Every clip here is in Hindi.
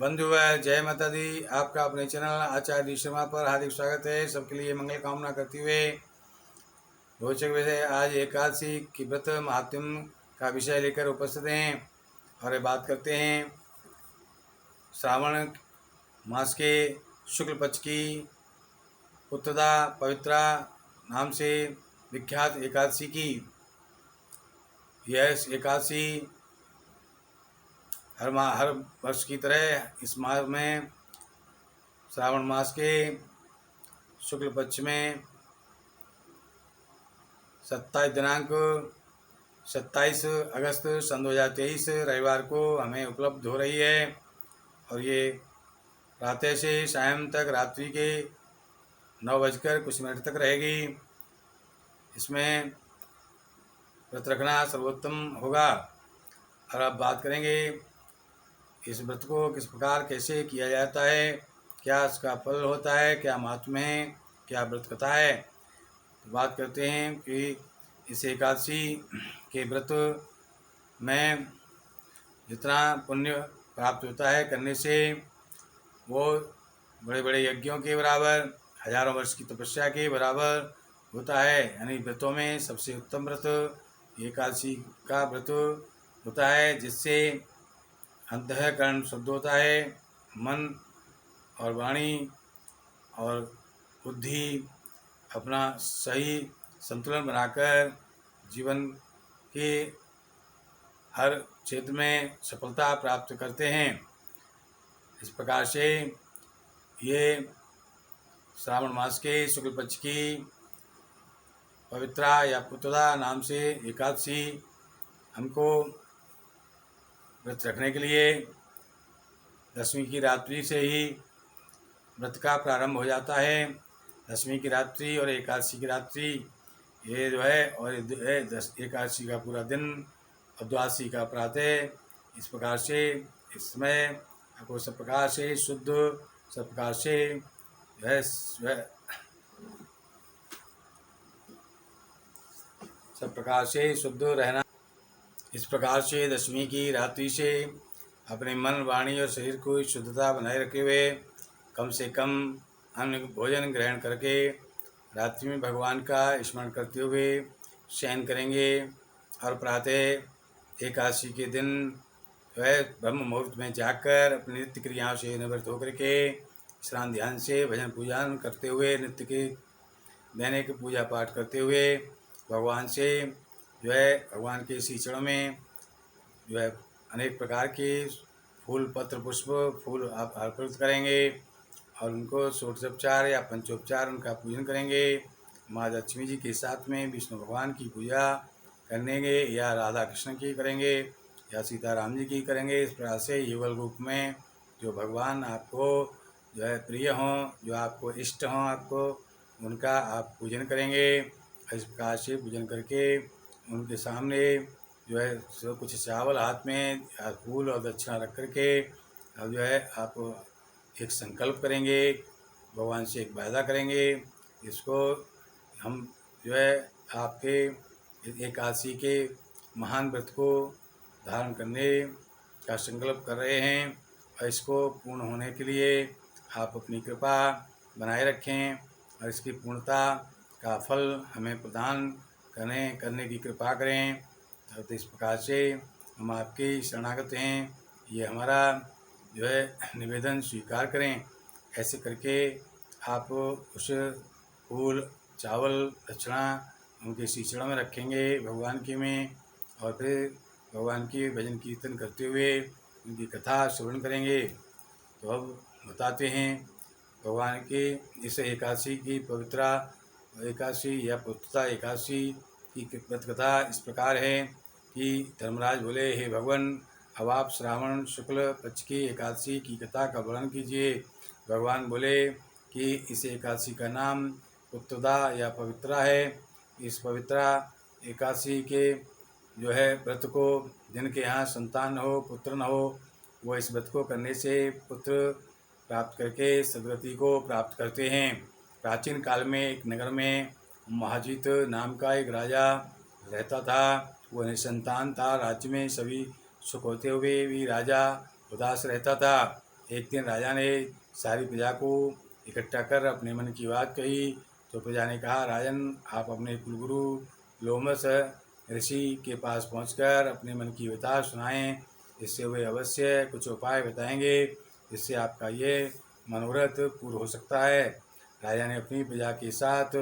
बंधुवर जय माता दी। आपका अपने चैनल आचार्य शर्मा पर हार्दिक स्वागत है। सबके लिए मंगल कामना करते हुए रोचक विषय आज एकादशी की व्रत महात्म्य का विषय लेकर उपस्थित हैं और बात करते हैं श्रावण मास के शुक्ल पक्ष की उत्तरदा पवित्रा नाम से विख्यात एकादशी की। यह एकादशी हर वर्ष की तरह इस माह में श्रावण मास के शुक्ल पक्ष में 27 अगस्त सन 2023 रविवार को हमें उपलब्ध हो रही है और ये प्रातः से शाम तक रात्रि के 9 बजकर कुछ मिनट तक रहेगी। इसमें व्रत रखना सर्वोत्तम होगा। और अब बात करेंगे इस व्रत को किस प्रकार कैसे किया जाता है, क्या इसका फल होता है, क्या महात्म्य है, क्या व्रत कथा है। तो बात करते हैं कि इस एकादशी के व्रत में जितना पुण्य प्राप्त होता है करने से वो बड़े बड़े यज्ञों के बराबर, हजारों वर्ष की तपस्या के बराबर होता है। यानी व्रतों में सबसे उत्तम व्रत एकादशी का व्रत होता है, जिससे अंतःकरण शुद्ध होता है, मन और वाणी और बुद्धि अपना सही संतुलन बनाकर जीवन के हर क्षेत्र में सफलता प्राप्त करते हैं। इस प्रकार से ये श्रावण मास के शुक्ल पक्ष की पवित्रा या पुत्रदा नाम से एकादशी हमको व्रत रखने के लिए दशमी की रात्रि से ही व्रत का प्रारंभ हो जाता है। दशमी की रात्रि और एकादशी की रात्रि ये जो है, और एकादशी का पूरा दिन और द्वादशी का प्रातः, इस प्रकार से इसमें आपको सब प्रकार से शुद्ध, सब प्रकार से जो है सब प्रकार से शुद्ध रहना। इस प्रकार से दशमी की रात्रि से अपने मन, वाणी और शरीर को शुद्धता बनाए रखे हुए कम से कम अन्न भोजन ग्रहण करके रात्रि में भगवान का स्मरण करते हुए शयन करेंगे और प्रातः एकादशी के दिन जो है ब्रह्म मुहूर्त में जाकर अपनी नित्य क्रियाओं से निवृत्त होकर के स्नान ध्यान से भजन पूजन करते हुए नित्य के दैनिक पूजा पाठ करते हुए भगवान से जो है भगवान के श्री चरणों में जो है अनेक प्रकार के फूल, पत्र, पुष्प, फूल आप अर्पित करेंगे और उनको षोडशोपचार या पंचोपचार उनका पूजन करेंगे। माँ लक्ष्मी जी के साथ में विष्णु भगवान की पूजा करेंगे या राधा कृष्ण की करेंगे या सीताराम जी की करेंगे। इस प्रकार से युगल रूप में जो भगवान आपको जो है प्रिय हों, जो आपको इष्ट हों, आपको उनका आप पूजन करेंगे। इस प्रकार से पूजन करके उनके सामने जो है कुछ चावल हाथ में फूल और दक्षिणा रख करके अब जो है आप एक संकल्प करेंगे, भगवान से एक वायदा करेंगे। इसको हम जो है आपके एकादशी के महान व्रत को धारण करने का संकल्प कर रहे हैं और इसको पूर्ण होने के लिए आप अपनी कृपा बनाए रखें और इसकी पूर्णता का फल हमें प्रदान करने की कृपा करें। तो इस प्रकार से हम आपके शरणागत हैं, ये हमारा जो है निवेदन स्वीकार करें। ऐसे करके आप उस फूल, चावल, दक्षिणा उनके श्री चरणों में रखेंगे भगवान के में और फिर भगवान की भजन कीर्तन करते हुए उनकी कथा श्रवण करेंगे। तो अब बताते हैं भगवान के इस एकादशी की पवित्रा एकादशी या पुत्रदा एकादशी की व्रत कथा इस प्रकार है कि धर्मराज बोले, हे भगवान, अब आप श्रावण शुक्ल पक्ष की एकादशी की कथा का वर्णन कीजिए। भगवान बोले कि इस एकादशी का नाम पुत्रदा या पवित्रा है। इस पवित्रा एकादशी के जो है व्रत को जिनके यहाँ संतान हो, पुत्र न हो, वो इस व्रत को करने से पुत्र प्राप्त करके सदगति को प्राप्त करते हैं। प्राचीन काल में एक नगर में महाजीत नाम का एक राजा रहता था। वह निसंतान था। राज्य में सभी सुख होते हुए भी राजा उदास रहता था। एक दिन राजा ने सारी प्रजा को इकट्ठा कर अपने मन की बात कही। तो प्रजा ने कहा, राजन, आप अपने कुलगुरु लोमस ऋषि के पास पहुंचकर अपने मन की बात सुनाएं। इससे वे अवश्य कुछ उपाय बताएंगे, जिससे आपका ये मनोरथ पूर्ण हो सकता है। राजा ने अपनी प्रजा के साथ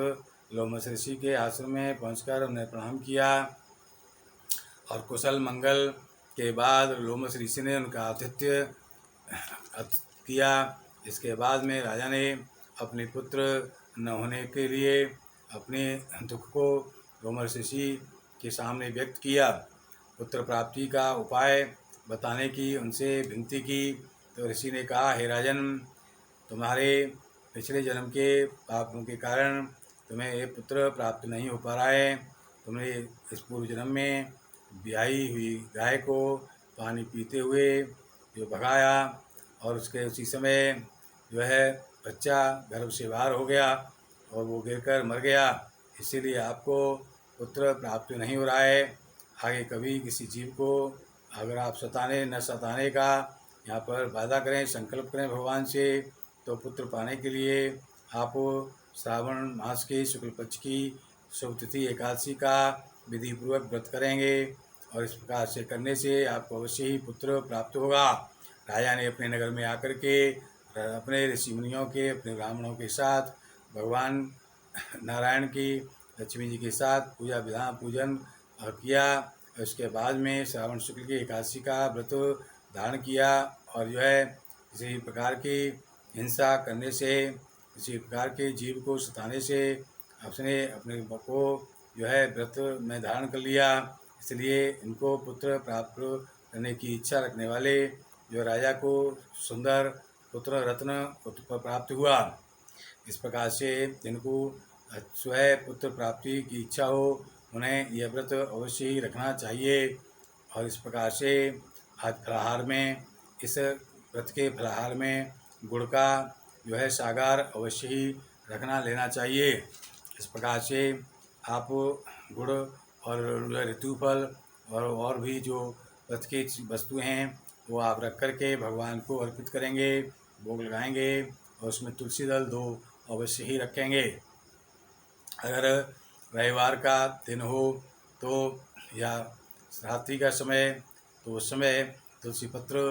लोमस ऋषि के आश्रम में पहुंचकर उन्हें प्रणाम किया और कुशल मंगल के बाद लोमस ऋषि ने उनका आतिथ्य किया। इसके बाद में राजा ने अपने पुत्र न होने के लिए अपने दुख को लोमस ऋषि के सामने व्यक्त किया। पुत्र प्राप्ति का उपाय बताने की उनसे विनती की। तो ऋषि ने कहा, हे राजन, तुम्हारे पिछले जन्म के पापों के कारण तुम्हें ये पुत्र प्राप्त नहीं हो पा रहा है। तुमने इस पूर्व जन्म में ब्याही हुई गाय को पानी पीते हुए जो भगाया और उसके उसी समय जो है बच्चा गर्भ से बाहर हो गया और वो गिरकर मर गया। इसीलिए आपको पुत्र प्राप्त नहीं हो रहा है। आगे कभी किसी जीव को अगर आप सताने का यहाँ पर वादा करें, संकल्प करें भगवान से, तो पुत्र पाने के लिए आप श्रावण मास के शुक्ल पक्ष की शुभ तिथि एकादशी का विधि पूर्वक व्रत करेंगे और इस प्रकार से करने से आपको अवश्य ही पुत्र प्राप्त होगा। राजा ने अपने नगर में आकर के अपने ऋषि मुनियों के, अपने ब्राह्मणों के साथ भगवान नारायण की, लक्ष्मी जी के साथ पूजन किया। उसके बाद में श्रावण शुक्ल की एकादशी का व्रत धारण किया और जो है किसी प्रकार की हिंसा करने से, किसी प्रकार के जीव को सताने से उसने अपने को जो है व्रत में धारण कर लिया। इसलिए इनको पुत्र प्राप्त करने की इच्छा रखने वाले जो राजा को सुंदर पुत्र रत्न प्राप्त हुआ। इस प्रकार से जिनको स्वयं पुत्र प्राप्ति की इच्छा हो, उन्हें यह व्रत अवश्य ही रखना चाहिए। और इस प्रकार से आज फलाहार में, इस व्रत के फलाहार में गुड़ का जो है सागर अवश्य ही रखना लेना चाहिए। इस प्रकार से आप गुड़ और ऋतुफल और भी जो व्रत की वस्तुएं हैं वो आप रख करके भगवान को अर्पित करेंगे, भोग लगाएंगे और उसमें तुलसी दल 2 अवश्य ही रखेंगे। अगर रविवार का दिन हो तो या रात्रि का समय, तो उस समय तुलसी पत्र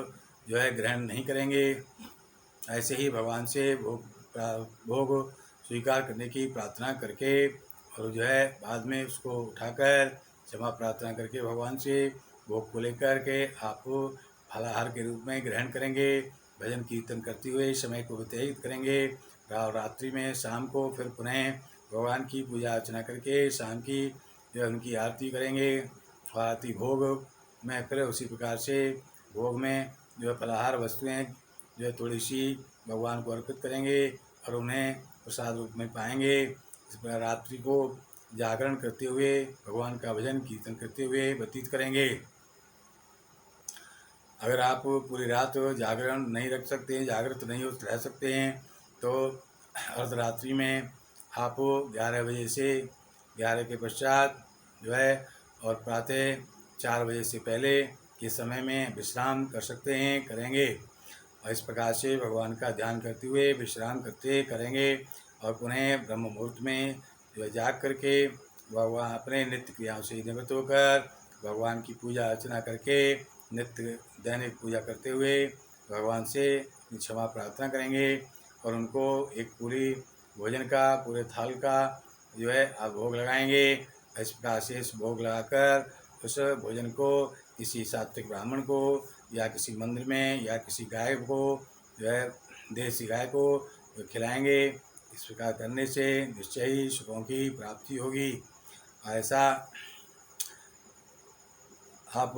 जो है ग्रहण नहीं करेंगे। ऐसे ही भगवान से भोग स्वीकार करने की प्रार्थना करके और जो है बाद में उसको उठाकर क्षमा प्रार्थना करके भगवान से भोग को लेकर के आप फलाहार के रूप में ग्रहण करेंगे। भजन कीर्तन करते हुए समय को व्यतीत करेंगे। रात्रि में शाम को फिर पुनः भगवान की पूजा अर्चना करके शाम की जो उनकी आरती करेंगे और आरती भोग में फिर उसी प्रकार से भोग में जो फलाहार वस्तुएं जो थोड़ी सी भगवान को अर्पित करेंगे और उन्हें प्रसाद रूप में पाएंगे। इस प्रकार रात्रि को जागरण करते हुए भगवान का भजन कीर्तन करते हुए व्यतीत करेंगे। अगर आप पूरी रात जागरण नहीं रख सकते हैं, जागृत नहीं रह सकते हैं, तो अर्धरात्रि में आप 11 बजे से 11 के पश्चात जो है और प्रातः 4 बजे से पहले के समय में विश्राम कर सकते हैं, करेंगे। और इस प्रकार से भगवान का ध्यान करते हुए विश्राम करते करेंगे और पुनः ब्रह्म मुहूर्त में जो जाग करके भगवान अपने नित्य क्रियाओं से निवृत्त होकर भगवान की पूजा अर्चना करके नित्य दैनिक पूजा करते हुए भगवान से क्षमा प्रार्थना करेंगे और उनको एक पूरी भोजन का, पूरे थाल का जो है आप भोग लगाएंगे। इस प्रकार से इस भोग लगाकर उस भोजन को किसी सात्विक ब्राह्मण को या किसी मंदिर में या किसी गाय को जो है देसी गाय को खिलाएंगे। इस प्रकार करने से निश्चय ही सुखों की प्राप्ति होगी। ऐसा आप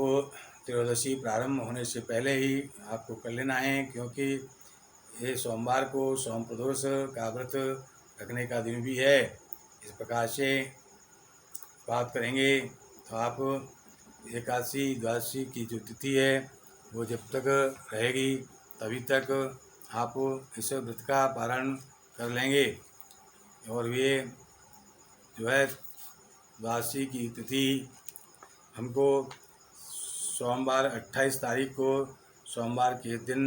त्रयोदशी प्रारंभ होने से पहले ही आपको कर लेना है, क्योंकि ये सोमवार को सोम प्रदोष का व्रत रखने का दिन भी है। इस प्रकार से बात करेंगे तो आप एकादशी द्वादशी की जो तिथि है वो जब तक रहेगी तभी तक आप इस व्रत का पारण कर लेंगे। और ये जो है द्वादशी की तिथि हमको सोमवार 28 तारीख को सोमवार के दिन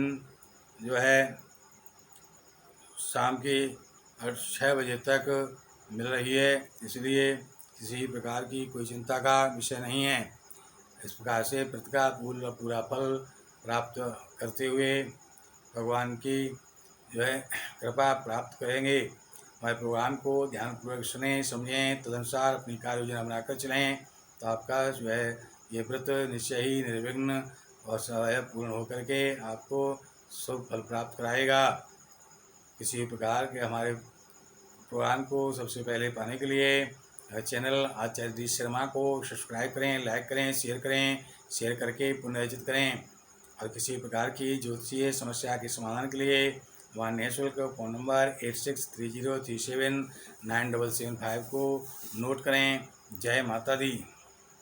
जो है शाम की 6 बजे तक मिल रही है, इसलिए किसी प्रकार की कोई चिंता का विषय नहीं है। इस प्रकार से प्रतिका पूरा फल प्राप्त करते हुए भगवान की जो है कृपा प्राप्त करेंगे। हमारे प्रोग्राम को ध्यानपूर्वक सुने समझें, तदनुसार अपनी कार्य योजना बनाकर चलें, तो आपका जो है ये व्रत निश्चय ही निर्विघ्न और समय पूर्ण होकर के आपको शुभ फल प्राप्त कराएगा। किसी प्रकार के हमारे प्रोग्राम को सबसे पहले पाने के लिए चैनल आचार्य डी शर्मा को सब्सक्राइब करें, लाइक करें, शेयर करके पुण्य अर्जित करें। और किसी प्रकार की ज्योतिषीय समस्या के समाधान के लिए हमारा निःशुल्क फ़ोन नंबर 8630379775 को नोट करें। जय माता दी।